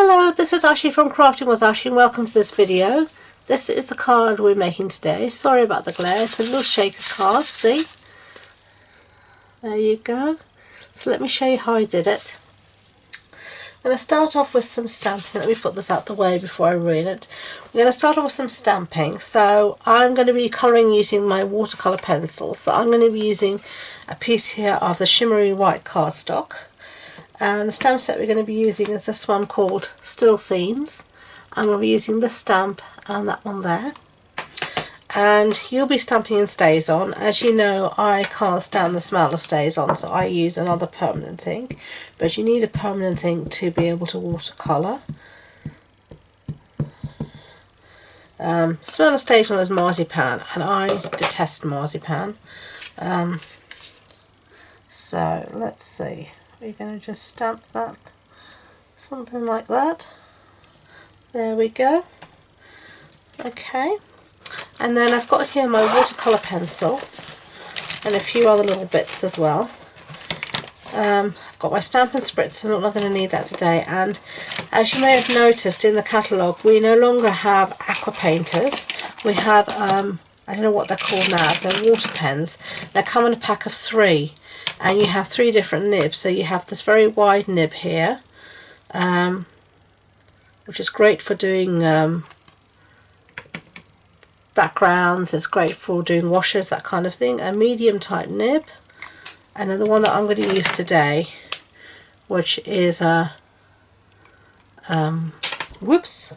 Hello, this is Ashi from Crafting with Ashi and welcome to this video. This is the card we're making today. Sorry about the glare, it's a little shaker card, see? There you go. So let me show you how I did it. I'm going to start off with some stamping. Let me put this out the way before I ruin it. We're going to start off with some stamping. So I'm going to be colouring using my watercolour pencils. So I'm going to be using a piece here of the shimmery white cardstock. And the stamp set we're going to be using is this one called Still Scenes. I'm going to be using this stamp and that one there. And you'll be stamping in StazOn. As you know, I can't stand the smell of StazOn, so I use another permanent ink. But you need a permanent ink to be able to watercolour. Smell of StazOn is marzipan, and I detest marzipan. So let's see. We're going to just stamp that, something like that. There we go. Okay. And then I've got here my watercolour pencils and a few other little bits as well. I've got my Stampin' Spritz, I'm not going to need that today. And as you may have noticed in the catalogue, we no longer have aqua painters. We have, I don't know what they're called now, they're water pens. They come in a pack of 3. And you have 3 different nibs. So you have this very wide nib here, which is great for doing backgrounds. It's great for doing washes, that kind of thing. A medium type nib, and then the one that I'm going to use today, which is a whoops,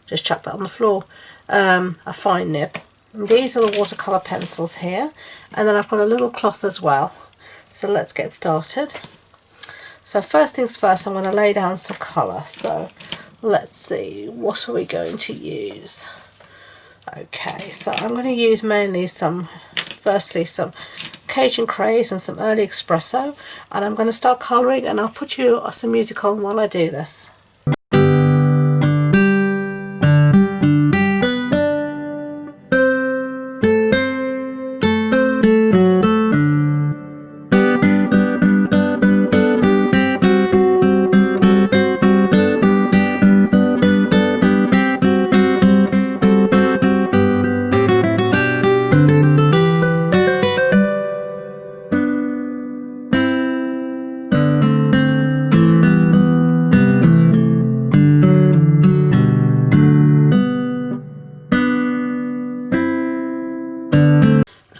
just chucked that on the floor, a fine nib. And these are the watercolour pencils here, and then I've got a little cloth as well. So let's get started. So first things first, I'm going to lay down some colour. So let's see, what are we going to use? Okay, so I'm going to use mainly firstly some Cajun Craze and some early espresso, and I'm going to start colouring, and I'll put you some music on while I do this.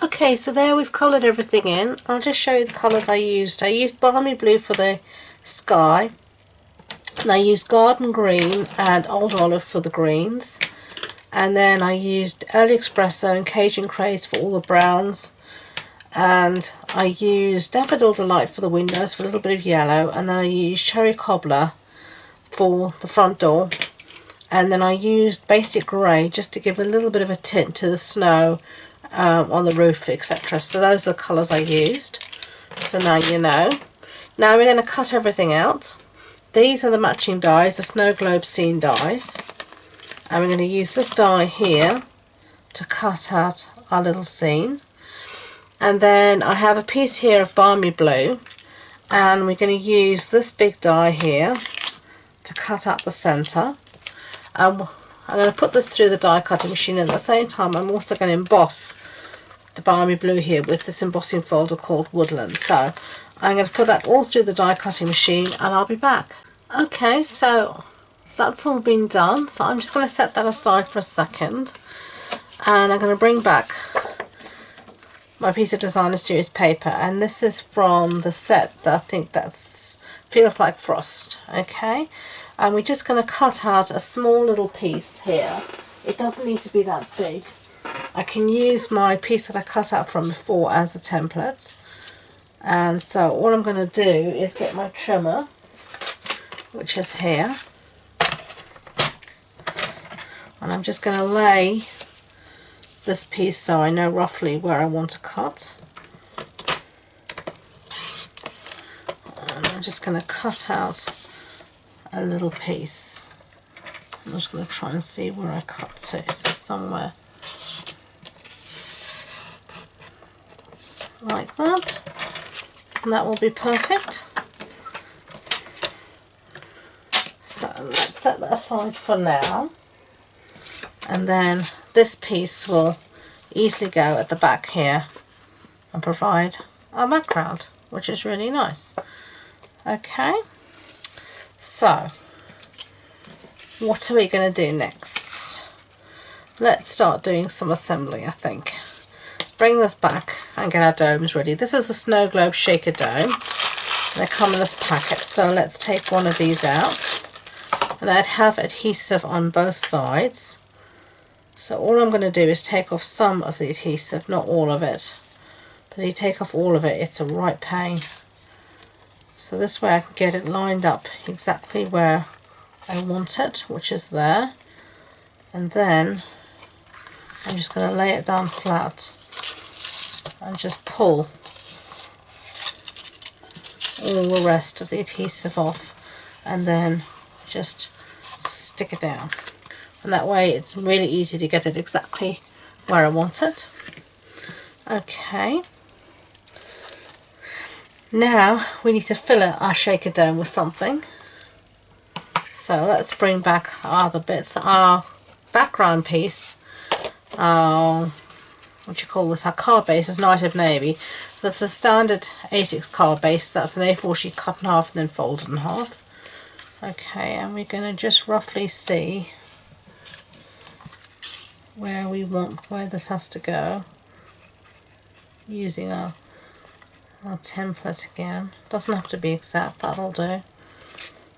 Okay, so there we've coloured everything in. I'll just show you the colours I used. I used Balmy Blue for the sky, and I used Garden Green and Old Olive for the greens, and then I used Early Espresso and Cajun Craze for all the browns, and I used Daffodil Delight for the windows for a little bit of yellow, and then I used Cherry Cobbler for the front door, and then I used Basic Grey just to give a little bit of a tint to the snow on the roof, etc. So those are the colours I used. So now you know. Now we're going to cut everything out. These are the matching dies, the Snow Globe Scene dies, and we're going to use this die here to cut out our little scene. And then I have a piece here of Balmy Blue, and we're going to use this big die here to cut out the centre. I'm going to put this through the die cutting machine, and at the same time I'm also going to emboss the Balmy Blue here with this embossing folder called Woodland. So I'm going to put that all through the die cutting machine, and I'll be back. Okay, so that's all been done, so I'm just going to set that aside for a second, and I'm going to bring back my piece of Designer Series paper, and this is from the set that I think feels like Frost. Okay, and we're just going to cut out a small little piece here. It doesn't need to be that big. I can use my piece that I cut out from before as a template. And so all I'm going to do is get my trimmer, which is here, and I'm just going to lay this piece so I know roughly where I want to cut. And I'm just going to cut out a little piece. I'm just going to try and see where I cut to. So somewhere like that, and that will be perfect. So let's set that aside for now, and then this piece will easily go at the back here and provide our background, which is really nice. Okay, so what are we going to do next? Let's start doing some assembly, I think. Bring this back and get our domes ready. This is the Snow Globe Shaker Dome. They come in this packet, so let's take one of these out. And I'd have adhesive on both sides. So all I'm going to do is take off some of the adhesive, not all of it. But if you take off all of it, it's a right pain. So this way I can get it lined up exactly where I want it, which is there. And then I'm just going to lay it down flat and just pull all the rest of the adhesive off, and then just stick it down. And that way it's really easy to get it exactly where I want it. Okay, now we need to fill our shaker dome with something. So let's bring back our other bits. Our background piece, what do you call this, our card base is Night of Navy. So it's a standard A6 card base. That's an A4 sheet cut in half and then folded in half. Okay, and we're going to just roughly see where this has to go, using our template again. Doesn't have to be exact, that'll do.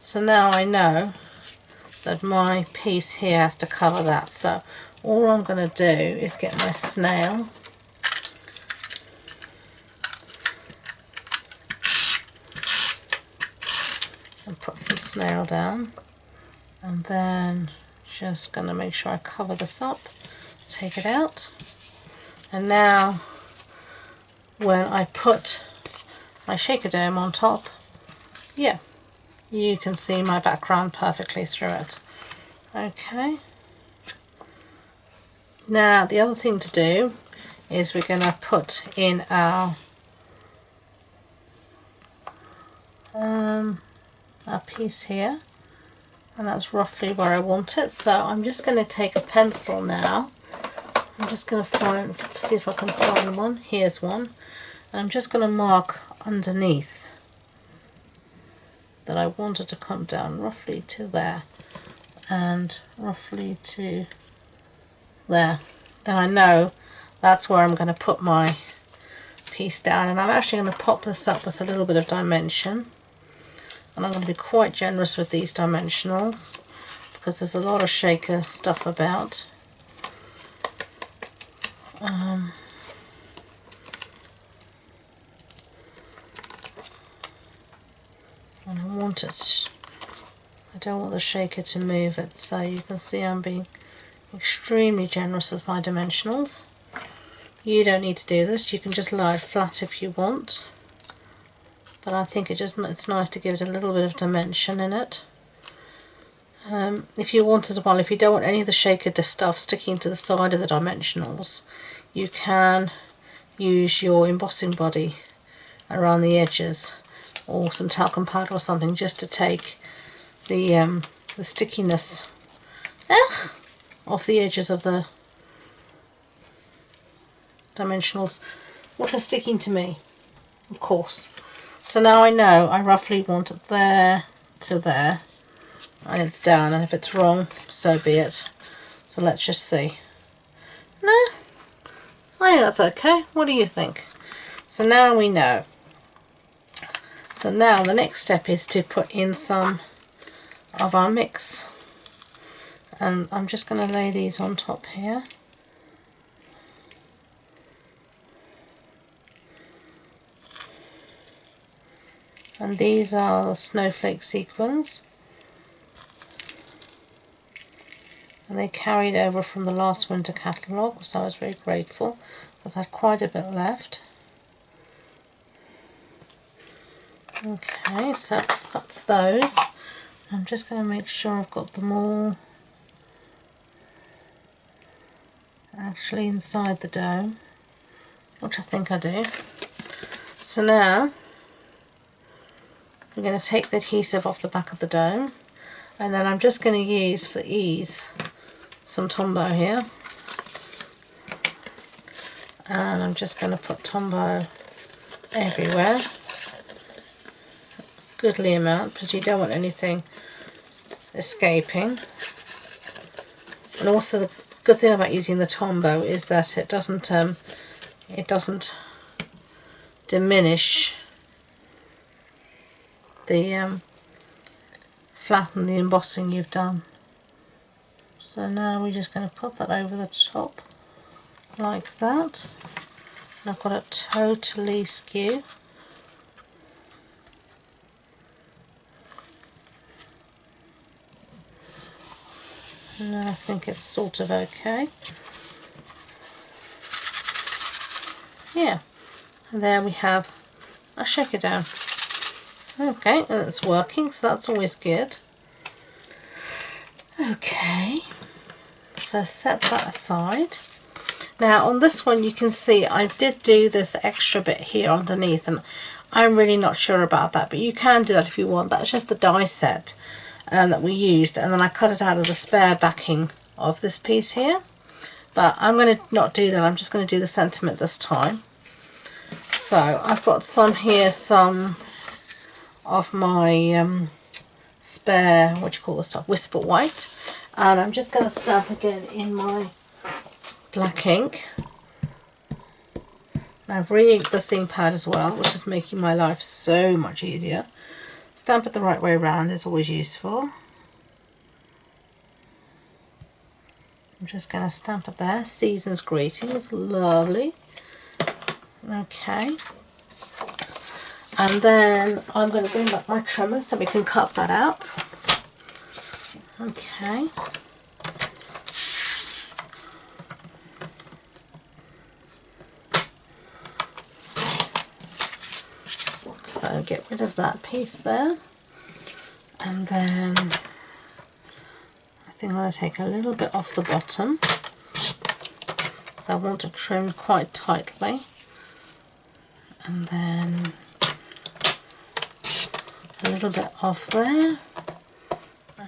So now I know that my piece here has to cover that. So all I'm going to do is get my snail and put some snail down, and then just going to make sure I cover this up, take it out, and now when I put my shaker dome on top, yeah, you can see my background perfectly through it. Okay, now the other thing to do is we're going to put in our piece here, and that's roughly where I want it. So I'm just going to take a pencil now. I'm just going to see if I can find one. Here's one. And I'm just going to mark underneath that I want it to come down roughly to there and roughly to there. Then I know that's where I'm going to put my piece down, and I'm actually going to pop this up with a little bit of dimension. And I'm going to be quite generous with these dimensionals because there's a lot of shaker stuff about. And I want it, I don't want the shaker to move it, so you can see I'm being extremely generous with my dimensionals. You don't need to do this, you can just lie it flat if you want. But I think it's nice to give it a little bit of dimension in it. If you want as well, if you don't want any of the shaker stuff sticking to the side of the dimensionals, you can use your embossing body around the edges, or some talcum powder or something, just to take the stickiness off the edges of the dimensionals, which are sticking to me, of course. So now I know I roughly want it there to there, and it's down, and if it's wrong, so be it. So let's just see. No, I think that's okay. What do you think? So now we know. So now the next step is to put in some of our mix, and I'm just going to lay these on top here. And these are the snowflake sequins, and they carried over from the last winter catalogue, so I was very grateful because I had quite a bit left. Okay, so that's those. I'm just going to make sure I've got them all actually inside the dome, which I think I do. So now we're going to take the adhesive off the back of the dome. And then I'm just going to use, for ease, some Tombow here. And I'm just going to put Tombow everywhere. Goodly amount, because you don't want anything escaping. And also the good thing about using the Tombow is that it doesn't diminish the flatten the embossing you've done. So now we're just going to put that over the top like that. And I've got it totally skew. And I think it's sort of okay. Yeah, and there we have a shaker down. Okay, and it's working, so that's always good. Okay, so set that aside. Now on this one you can see I did do this extra bit here underneath, and I'm really not sure about that, but you can do that if you want. That's just the die set that we used, and then I cut it out of the spare backing of this piece here. But I'm going to not do that, I'm just going to do the sentiment this time. So I've got some here, some of my spare, what do you call this stuff, Whisper White, and I'm just going to stamp again in my black ink. And I've re-inked the sting pad as well, which is making my life so much easier. Stamp it the right way around is always useful. I'm just going to stamp it there. Season's Greetings, lovely. Okay. And then I'm going to bring back my trimmer so we can cut that out. Okay. So get rid of that piece there. And then I think I'm going to take a little bit off the bottom, because I want to trim quite tightly. And then a little bit off there,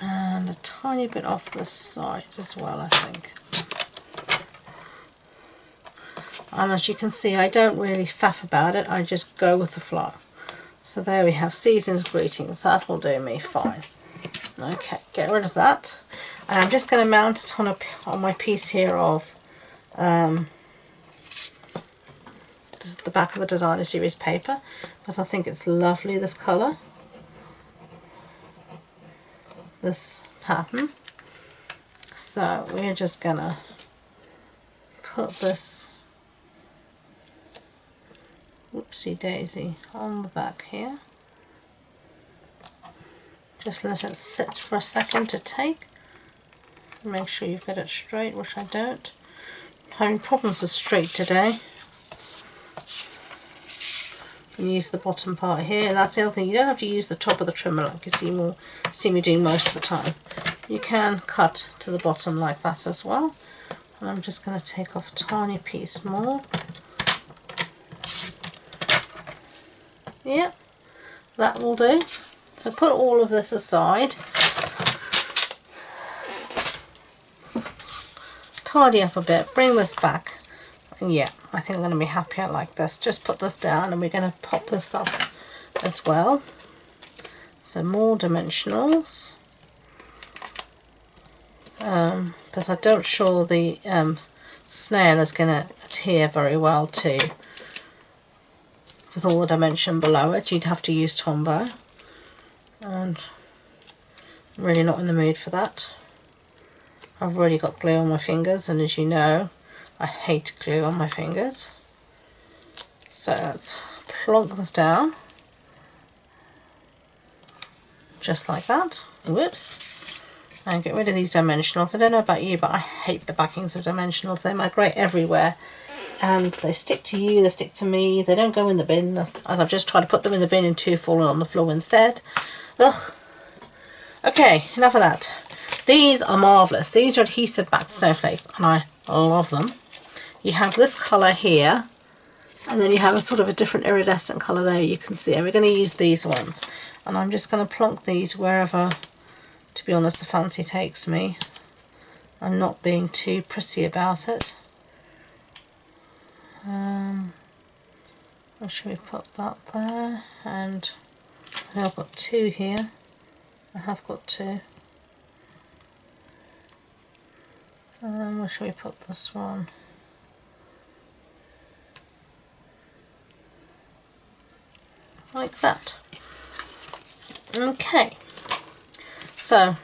and a tiny bit off the side as well, I think. And as you can see, I don't really faff about it, I just go with the flow. So there we have Season's Greetings, that will do me fine. Okay, get rid of that. And I'm just going to mount it on my piece here of the back of the Designer Series paper, because I think it's lovely, this colour, this pattern. So we're just going to put this, whoopsie daisy, on the back here. Just let it sit for a second to take. Make sure you've got it straight, which I don't. I'm having problems with straight today. You can use the bottom part here. That's the other thing, you don't have to use the top of the trimmer like you see me doing most of the time. You can cut to the bottom like that as well. And I'm just going to take off a tiny piece more. Yep, that will do. So put all of this aside. Tidy up a bit, bring this back. And yeah, I think I'm going to be happier like this. Just put this down and we're going to pop this up as well. So more dimensionals. Because I don't sure the snail is going to adhere very well to with all the dimension below it. You'd have to use Tombow, and I'm really not in the mood for that. I've already got glue on my fingers, and as you know, I hate glue on my fingers. So let's plonk this down, just like that. Whoops. And get rid of these dimensionals. I don't know about you, but I hate the backings of dimensionals. They migrate everywhere, and they stick to you, they stick to me, they don't go in the bin, as I've just tried to put them in the bin and two fallen on the floor instead. Ugh. Okay, enough of that. These are marvellous. These are adhesive backed snowflakes, and I love them. You have this colour here, and then you have a sort of a different iridescent colour there, you can see, and we're going to use these ones. And I'm just going to plonk these wherever to be honest, the fancy takes me. I'm not being too prissy about it. Where should we put that there? And I think I've got 2 here. I have got 2. Where should we put this one? Like that. Okay. So,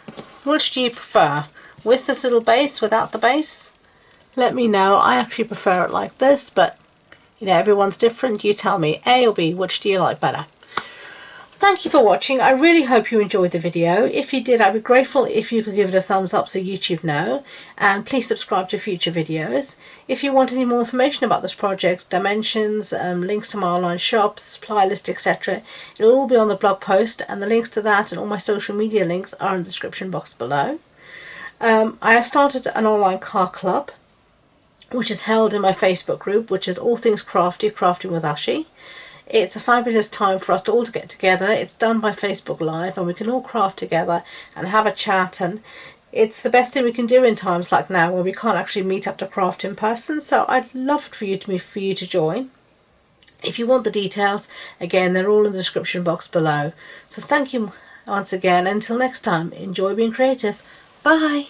which do you prefer? With this little base, without the base? Let me know. I actually prefer it like this, but you know, everyone's different. You tell me, A or B, which do you like better? Thank you for watching. I really hope you enjoyed the video. If you did, I'd be grateful if you could give it a thumbs up so YouTube know, and please subscribe to future videos. If you want any more information about this project, dimensions, links to my online shop, supply list, etc., it'll all be on the blog post, and the links to that and all my social media links are in the description box below. I have started an online car club, which is held in my Facebook group, which is All Things Crafty, Crafting with Ashi. It's a fabulous time for us to all to get together. It's done by Facebook Live, and we can all craft together and have a chat, and it's the best thing we can do in times like now where we can't actually meet up to craft in person. So I'd love for you to join. If you want the details, again, they're all in the description box below. So thank you once again. Until next time, enjoy being creative. Bye.